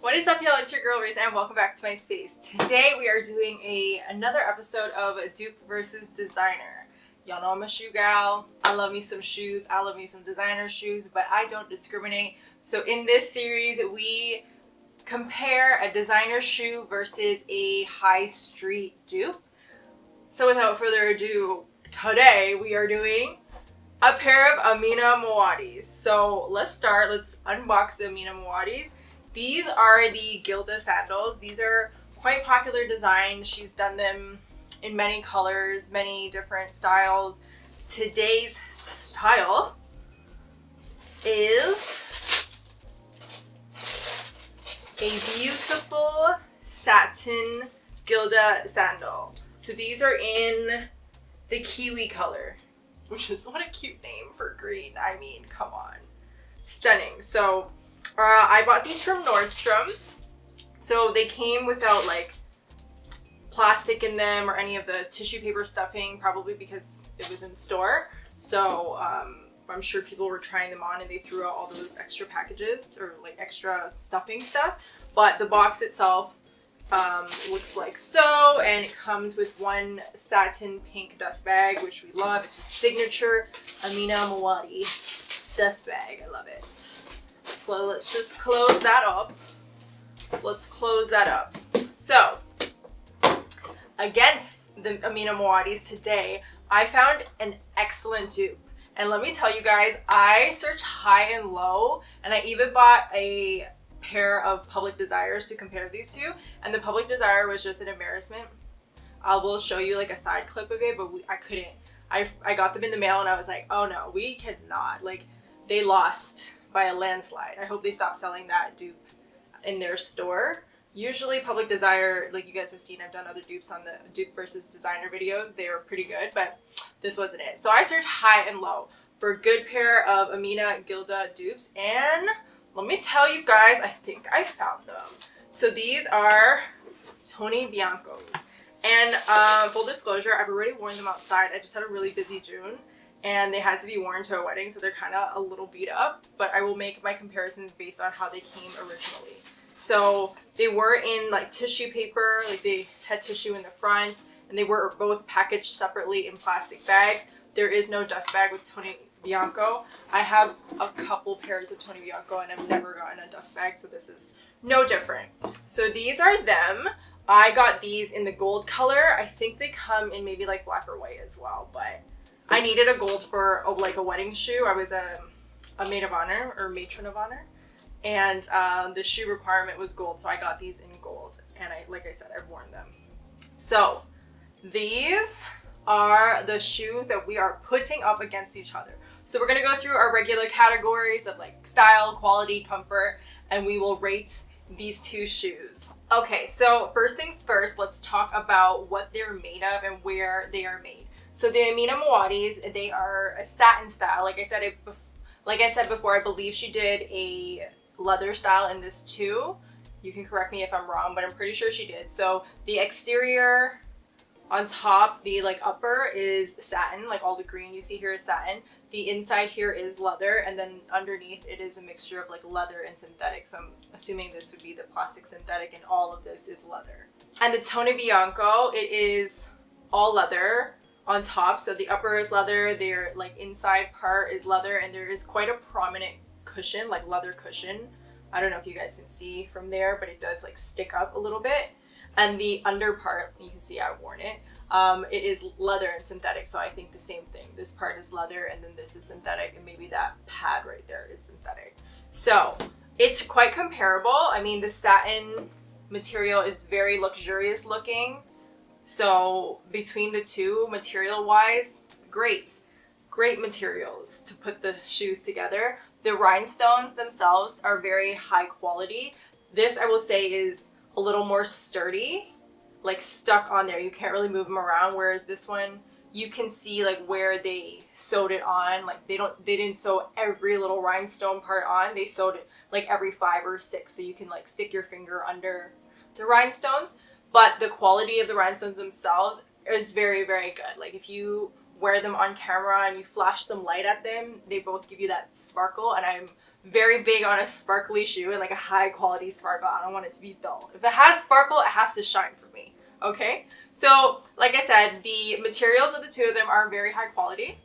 What is up, y'all? It's your girl Reese and welcome back to my space. Today we are doing another episode of Dupe versus Designer. Y'all know I'm a shoe gal. I love me some shoes. I love me some designer shoes, but I don't discriminate. So in this series, we compare a designer shoe versus a high street dupe. So without further ado, today we are doing a pair of Amina Muaddis. So let's start. Let's unbox the Amina Muaddis. These are the Gilda sandals. These are quite popular designs. She's done them in many colors, many different styles. Today's style is a beautiful satin Gilda sandal. So these are in the kiwi color, which is what a cute name for green. I mean, come on. Stunning. So I bought these from Nordstrom. So they came without like plastic in them or any of the tissue paper stuffing, probably because it was in store. So I'm sure people were trying them on and they threw out all those extra packages or like extra stuffing stuff. But the box itself looks like so, and it comes with one satin pink dust bag, which we love. It's a signature Amina Muaddi dust bag. I love it. So let's just close that up. Let's close that up. So against the Amina Muaddis today, I found an excellent dupe. And let me tell you guys, I searched high and low, and I even bought a pair of Public Desires to compare these two, and the Public Desire was just an embarrassment. I will show you like a side clip of it, but I couldn't. I got them in the mail and I was like, oh no, we cannot. Like, they lost by a landslide. I hope they stop selling that dupe in their store. Usually Public Desire, like you guys have seen, I've done other dupes on the dupe versus designer videos. They were pretty good, but this wasn't it. So I searched high and low for a good pair of Amina Gilda dupes, and let me tell you guys, I think I found them. So these are Tony Bianco's. And full disclosure, I've already worn them outside. I just had a really busy June, and they had to be worn to a wedding, so they're kind of a little beat up, but I will make my comparisons based on how they came originally. So they were in like tissue paper, like they had tissue in the front, and they were both packaged separately in plastic bags. There is no dust bag with Tony Bianco. I have a couple pairs of Tony Bianco and I've never gotten a dust bag, so this is no different. So these are them. I got these in the gold color. I think they come in maybe like black or white as well, but I needed a gold for like a wedding shoe. I was a maid of honor or matron of honor, and the shoe requirement was gold, so I got these in gold, and like I said, I've worn them. So these are the shoes that we are putting up against each other. So we're gonna go through our regular categories of like style, quality, comfort, and we will rate these two shoes. Okay, so first things first, let's talk about what they're made of and where they are made. So the Amina Muaddis, they are a satin style. Like I said before, I believe she did a leather style in this too. You can correct me if I'm wrong, but I'm pretty sure she did. So the exterior on top, the like upper is satin, like all the green you see here is satin. The inside here is leather, and then underneath it is a mixture of like leather and synthetic. So I'm assuming this would be the plastic synthetic, and all of this is leather. And the Tony Bianco, it is all leather on top. So the upper is leather, their like inside part is leather, and there is quite a prominent cushion, like leather cushion. I don't know if you guys can see from there, but it does like stick up a little bit. And the under part, you can see I've worn it, it is leather and synthetic, so I think the same thing. This part is leather and then this is synthetic, and maybe that pad right there is synthetic. So it's quite comparable. I mean, the satin material is very luxurious looking. So between the two, material wise, great materials to put the shoes together. The rhinestones themselves are very high quality. This, I will say, is a little more sturdy, like stuck on there. You can't really move them around, whereas this one, you can see like where they sewed it on. Like they didn't sew every little rhinestone part on. They sewed it like every 5 or 6, so you can like stick your finger under the rhinestones. But the quality of the rhinestones themselves is very, very good. Like if you wear them on camera and you flash some light at them, they both give you that sparkle, and I'm very big on a sparkly shoe and like a high quality sparkle. I don't want it to be dull. If it has sparkle, it has to shine for me. Okay, so like I said, the materials of the two of them are very high quality.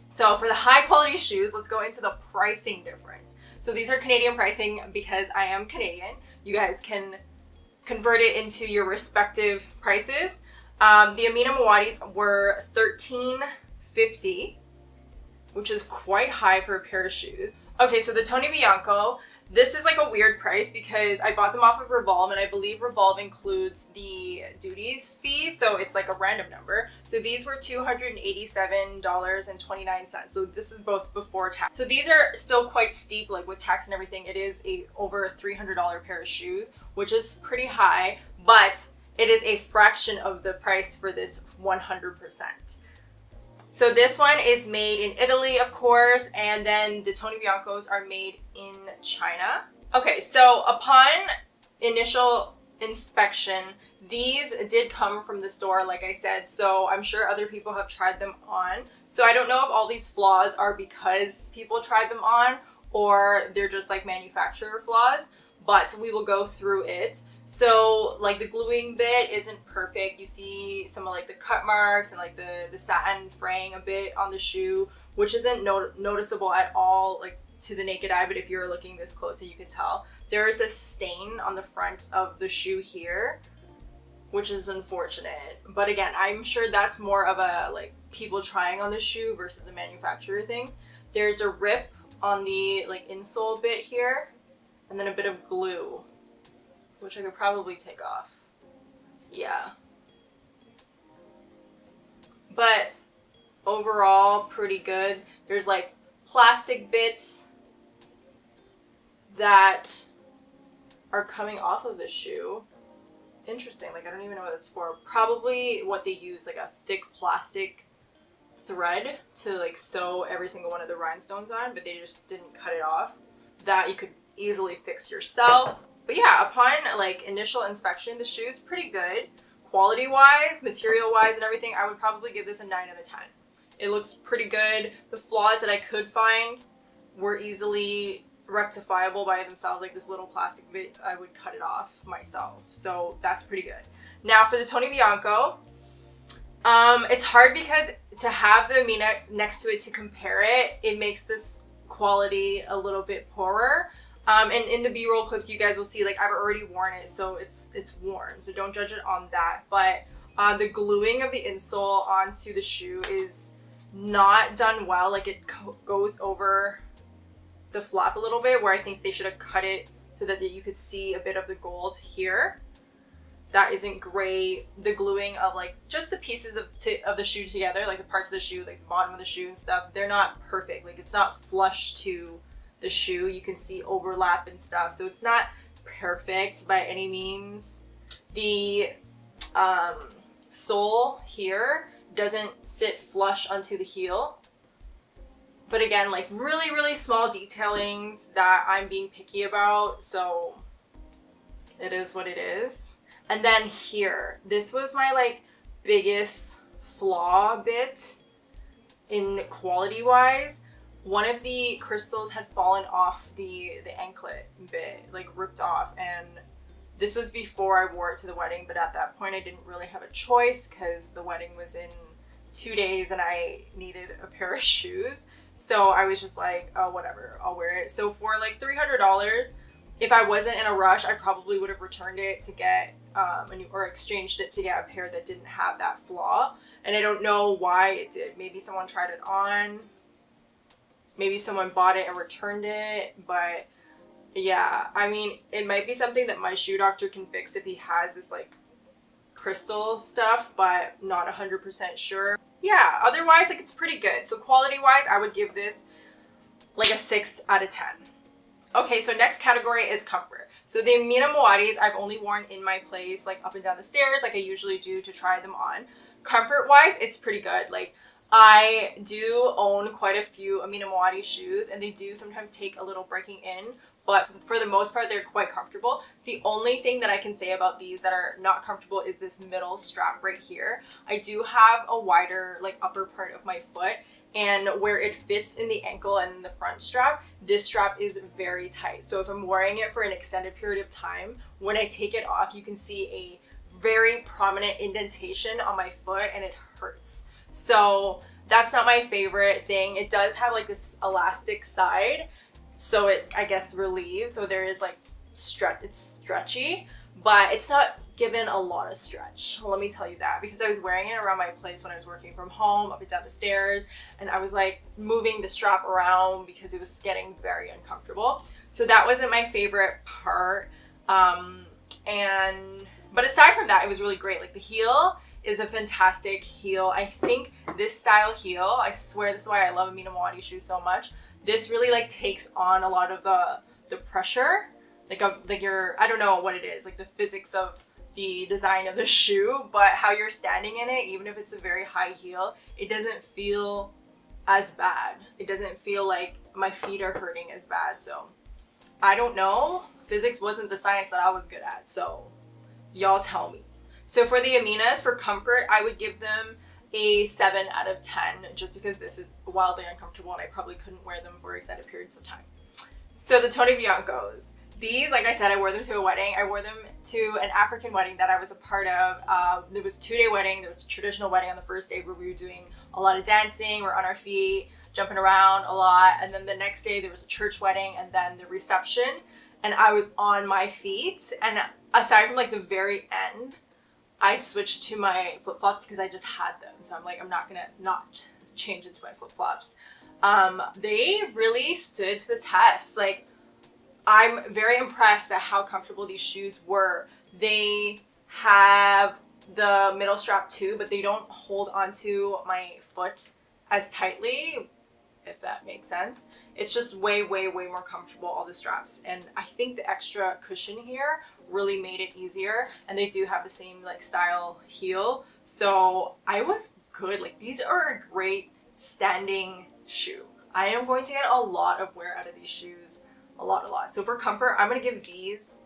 So for the high quality shoes, let's go into the pricing difference. So these are Canadian pricing because I am Canadian. You guys can convert it into your respective prices. The Amina Muaddis were $13.50, which is quite high for a pair of shoes. Okay, so the Tony Bianco, this is like a weird price because I bought them off of Revolve, and I believe Revolve includes the duties fee, so it's like a random number. So these were $287.29. So this is both before tax. So these are still quite steep, like with tax and everything. It is over a $300 pair of shoes, which is pretty high, but it is a fraction of the price for this 100%. So this one is made in Italy, of course, and then the Tony Biancos are made in China. Okay, so upon initial inspection, these did come from the store, like I said, so I'm sure other people have tried them on. So I don't know if all these flaws are because people tried them on or they're just like manufacturer flaws, but we will go through it. So like the gluing bit isn't perfect. You see some of like the cut marks and like the satin fraying a bit on the shoe, which isn't noticeable at all like to the naked eye, but if you're looking this closely you can tell. There is a stain on the front of the shoe here, which is unfortunate. But again, I'm sure that's more of a like people trying on the shoe versus a manufacturer thing. There's a rip on the like insole bit here, and then a bit of glue, which I could probably take off. Yeah. But overall, pretty good. There's like plastic bits that are coming off of the shoe. Interesting, like I don't even know what it's for. Probably what they use, like a thick plastic thread to like sew every single one of the rhinestones on, but they just didn't cut it off. That you could easily fix yourself. But yeah, upon like initial inspection, the shoe's pretty good. Quality-wise, material-wise, and everything, I would probably give this a 9 out of 10. It looks pretty good. The flaws that I could find were easily rectifiable by themselves. Like this little plastic bit, I would cut it off myself. So that's pretty good. Now for the Tony Bianco, it's hard because to have the Amina next to it to compare it, it makes this quality a little bit poorer. And in the B-roll clips, you guys will see, like, I've already worn it, so it's worn. So don't judge it on that. But the gluing of the insole onto the shoe is not done well. Like, it goes over the flap a little bit, where I think they should have cut it so that you could see a bit of the gold here. That isn't great. The gluing of, like, just the pieces of the shoe together, like the parts of the shoe, like the bottom of the shoe and stuff, they're not perfect. Like, it's not flush to the shoe. You can see overlap and stuff, so it's not perfect by any means. The sole here doesn't sit flush onto the heel, but again, like really small detailings that I'm being picky about, so it is what it is. And then here, this was my like biggest flaw bit in quality wise. One of the crystals had fallen off the anklet bit, like ripped off, and this was before I wore it to the wedding, but at that point I didn't really have a choice because the wedding was in 2 days and I needed a pair of shoes. So I was just like, oh, whatever, I'll wear it. So for like $300, if I wasn't in a rush, I probably would have returned it to get a new, or exchanged it to get a pair that didn't have that flaw. And I don't know why it did. Maybe someone tried it on. Maybe someone bought it and returned it, but yeah, I mean, it might be something that my shoe doctor can fix if he has this like crystal stuff, but not 100% sure. Yeah, otherwise, like, it's pretty good. So quality wise, I would give this like a 6 out of 10. Okay, so next category is comfort. So the Amina Muaddis I've only worn in my place, like up and down the stairs, like I usually do to try them on. Comfort wise, it's pretty good. Like, I do own quite a few Amina Muaddi shoes, and they do sometimes take a little breaking in, but for the most part, they're quite comfortable. The only thing that I can say about these that are not comfortable is this middle strap right here. I do have a wider, like, upper part of my foot, and where it fits in the ankle and the front strap, this strap is very tight. So if I'm wearing it for an extended period of time, when I take it off, you can see a very prominent indentation on my foot and it hurts. So that's not my favorite thing. It does have like this elastic side, so it, I guess, relieves. So there is like it's stretchy, but it's not given a lot of stretch. Let me tell you that, because I was wearing it around my place when I was working from home, up and down the stairs, and I was like moving the strap around because it was getting very uncomfortable. So that wasn't my favorite part. But aside from that, it was really great. Like the heel is a fantastic heel. I think this style heel, I swear this is why I love Amina Muaddi shoes so much. This really like takes on a lot of the pressure, like I don't know what it is, like the physics of the design of the shoe, but how you're standing in it, even if it's a very high heel, it doesn't feel as bad. It doesn't feel like my feet are hurting as bad. So I don't know. Physics wasn't the science that I was good at, so y'all tell me. So for the Aminas, for comfort, I would give them a 7 out of 10, just because this is wildly uncomfortable and I probably couldn't wear them for extended periods of time. So the Tony Biancos. These, like I said, I wore them to a wedding. I wore them to an African wedding that I was a part of. There was a 2-day wedding. There was a traditional wedding on the first day where we were doing a lot of dancing. We're on our feet, jumping around a lot. And then the next day there was a church wedding and then the reception. And I was on my feet. And aside from like the very end, I switched to my flip-flops because I just had them. So I'm like, I'm not gonna not change into my flip-flops. They really stood to the test. Like, I'm very impressed at how comfortable these shoes were. They have the middle strap too, but they don't hold onto my foot as tightly, if that makes sense. It's just way, way, way more comfortable, all the straps. And I think the extra cushion here really made it easier. And they do have the same like style heel. So I was good. Like, these are a great standing shoe. I am going to get a lot of wear out of these shoes. A lot. So for comfort, I'm going to give these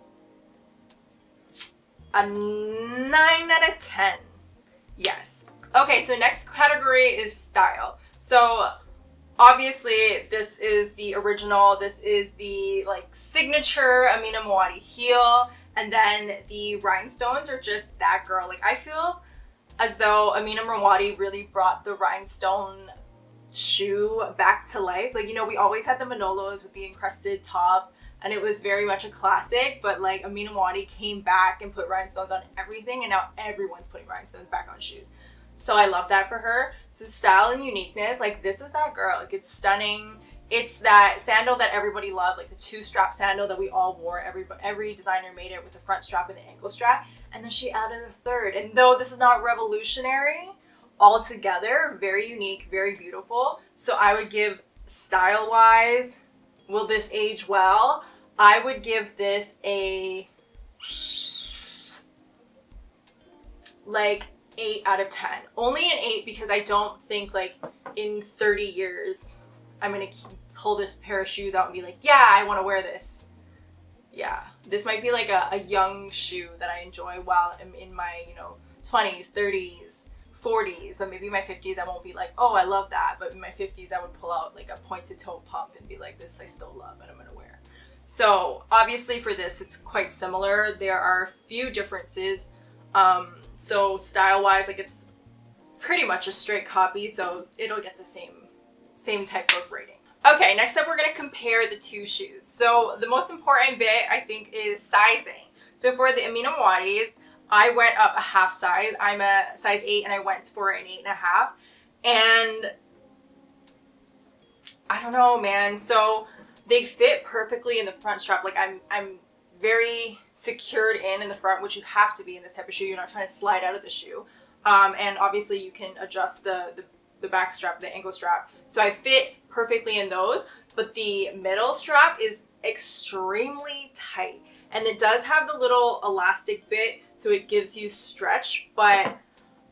a 9 out of 10. Yes. Okay, so next category is style. So obviously this is the original. This is the like signature Amina Muaddi heel. And then the rhinestones are just that girl. Like, I feel as though Amina Muaddi really brought the rhinestone shoe back to life. Like, you know, we always had the Manolos with the encrusted top and it was very much a classic, but like Amina Muaddi came back and put rhinestones on everything, and now everyone's putting rhinestones back on shoes. So I love that for her. So style and uniqueness, like this is that girl. Like, it's stunning. It's that sandal that everybody loved, like the 2-strap sandal that we all wore. Every designer made it with the front strap and the ankle strap, and then she added a 3rd. And though this is not revolutionary, altogether very unique, very beautiful. So I would give, style wise, will this age well? I would give this a like 8 out of 10. Only an 8 because I don't think like in 30 years I'm gonna pull this pair of shoes out and be like, yeah, I want to wear this. Yeah, this might be like a young shoe that I enjoy while I'm in my, you know, 20s, 30s, 40s, but maybe in my 50s I won't be like, oh, I love that. But in my 50s I would pull out like a pointed toe pump and be like, this I still love and I'm gonna wear. So obviously for this it's quite similar. There are a few differences. So style wise, like it's pretty much a straight copy, so it'll get the same type of rating. Okay, next up we're gonna compare the two shoes. So the most important bit I think is sizing. So for the Amina Muaddis, I went up a half size. I'm a size 8 and I went for an 8.5. And I don't know, man. So they fit perfectly in the front strap. Like I'm very secured in the front, which you have to be in this type of shoe. You're not trying to slide out of the shoe. And obviously you can adjust the back strap, the ankle strap. So I fit perfectly in those, but the middle strap is extremely tight. And it does have the little elastic bit, so it gives you stretch, but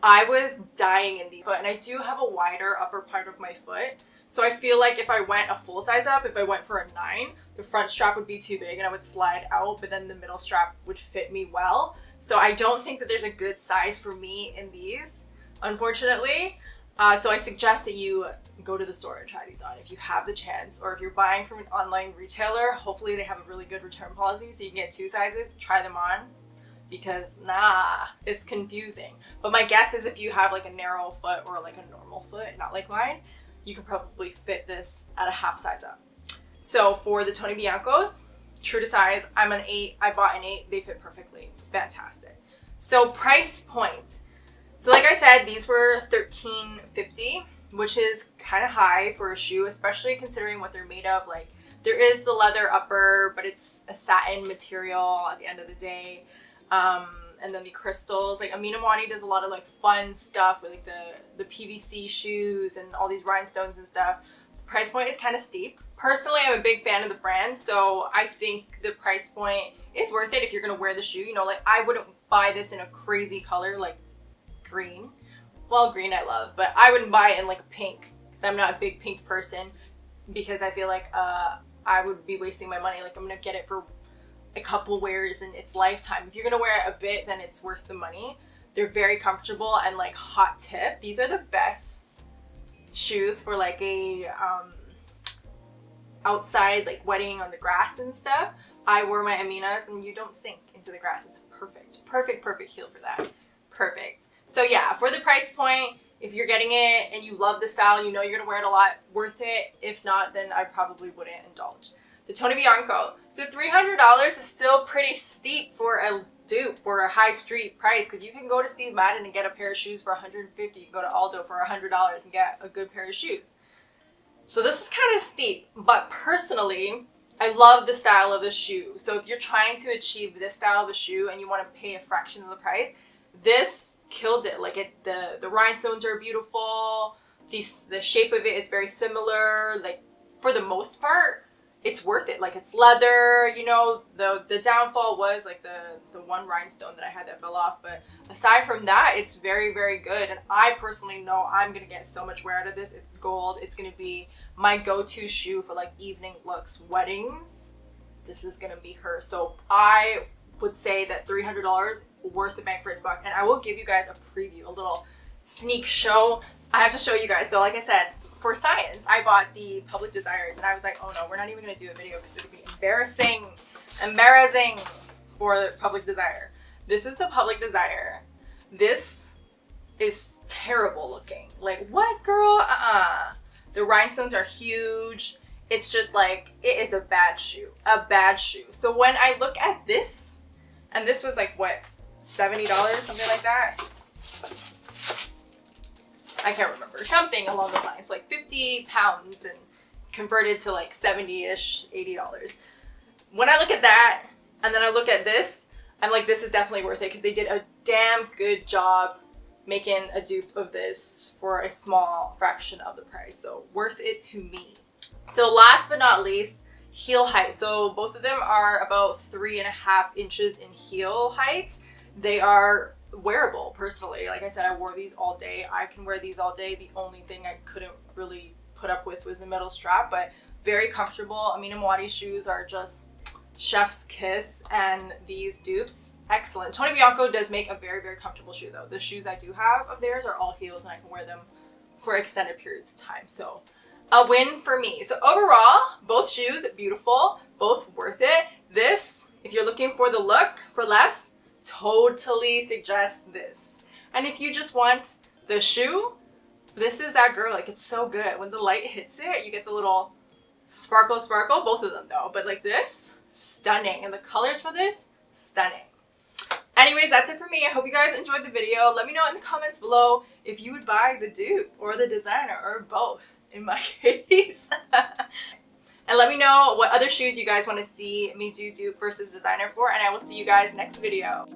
I was dying in the foot, and I do have a wider upper part of my foot. So I feel like if I went a full size up, if I went for a 9, the front strap would be too big and I would slide out, but then the middle strap would fit me well. So I don't think that there's a good size for me in these, unfortunately. So I suggest that you go to the store and try these on if you have the chance, or if you're buying from an online retailer, hopefully they have a really good return policy so you can get 2 sizes, try them on, because it's confusing. But my guess is if you have like a narrow foot or like a normal foot, not like mine, you could probably fit this at a half size up. So for the Tony Biancos, true to size, I'm an 8, I bought an 8, they fit perfectly, fantastic. So price point. So like I said, these were $13.50, which is kind of high for a shoe, especially considering what they're made of. Like, there is the leather upper, but it's a satin material at the end of the day. And then the crystals. Like, Amina Muaddi does a lot of like fun stuff with like the PVC shoes and all these rhinestones and stuff. The price point is kind of steep. Personally, I'm a big fan of the brand, so I think the price point is worth it if you're gonna wear the shoe. You know, like, I wouldn't buy this in a crazy color like green. Well, green I love, but I wouldn't buy it in like a pink, because I'm not a big pink person, because I feel like I would be wasting my money. Like, I'm gonna get it for a couple wears in its lifetime. If you're gonna wear it a bit, then it's worth the money. They're very comfortable, and like, hot tip, these are the best shoes for like a outside like wedding on the grass and stuff. I wore my Aminas and you don't sink into the grass. It's perfect heel for that. Perfect. So yeah, for the price point, if you're getting it and you love the style, you know you're gonna wear it a lot, worth it. If not, then I probably wouldn't indulge. The Tony Bianco. So $300 is still pretty steep for a dupe or a high street price, because you can go to Steve Madden and get a pair of shoes for $150. You can go to Aldo for $100 and get a good pair of shoes. So this is kind of steep, but personally, I love the style of the shoe. So if you're trying to achieve this style of the shoe and you want to pay a fraction of the price, this killed it. Like, the rhinestones are beautiful. The shape of it is very similar. Like, for the most part, it's worth it. Like, it's leather, you know. The downfall was like the one rhinestone that I had that fell off, but aside from that, it's very, very good. And I personally know I'm gonna get so much wear out of this. It's gold. It's gonna be my go-to shoe for like evening looks, weddings. This is gonna be her. So I would say that $300 worth the bang for its buck. And I will give you guys a preview, a little sneak show. I have to show you guys. So like I said, for science, I bought the Public Desires, and I was like, oh no, we're not even gonna do a video because it would be embarrassing for the Public Desire. This is the Public Desire. This is terrible looking. Like, what, girl? The rhinestones are huge. It's just like, it is a bad shoe. So when I look at this, and this was like, what, $70, something like that? I can't remember, something along those lines, like 50 pounds and converted to like 70-ish, $80. When I look at that, and then I look at this, I'm like, this is definitely worth it, because they did a damn good job making a dupe of this for a small fraction of the price. So worth it to me. So last but not least, heel height. So both of them are about 3.5 inches in heel heights. They are wearable. Personally, like I said, I wore these all day. I can wear these all day. The only thing I couldn't really put up with was the metal strap, but very comfortable. Amina Muaddi shoes are just chef's kiss, and these dupes, excellent. Tony Bianco does make a very, very comfortable shoe though. The shoes I do have of theirs are all heels, and I can wear them for extended periods of time. So a win for me. So overall, both shoes beautiful, both worth it. This, if you're looking for the look for less, totally suggest this. And if you just want the shoe, this is that girl. Like, it's so good. When the light hits it, you get the little sparkle, both of them though, but like this, stunning. And the colors for this, stunning. Anyways, that's it for me. I hope you guys enjoyed the video. Let me know in the comments below if you would buy the dupe or the designer, or both in my case. And let me know what other shoes you guys want to see me do dupe versus designer for, and I will see you guys next video.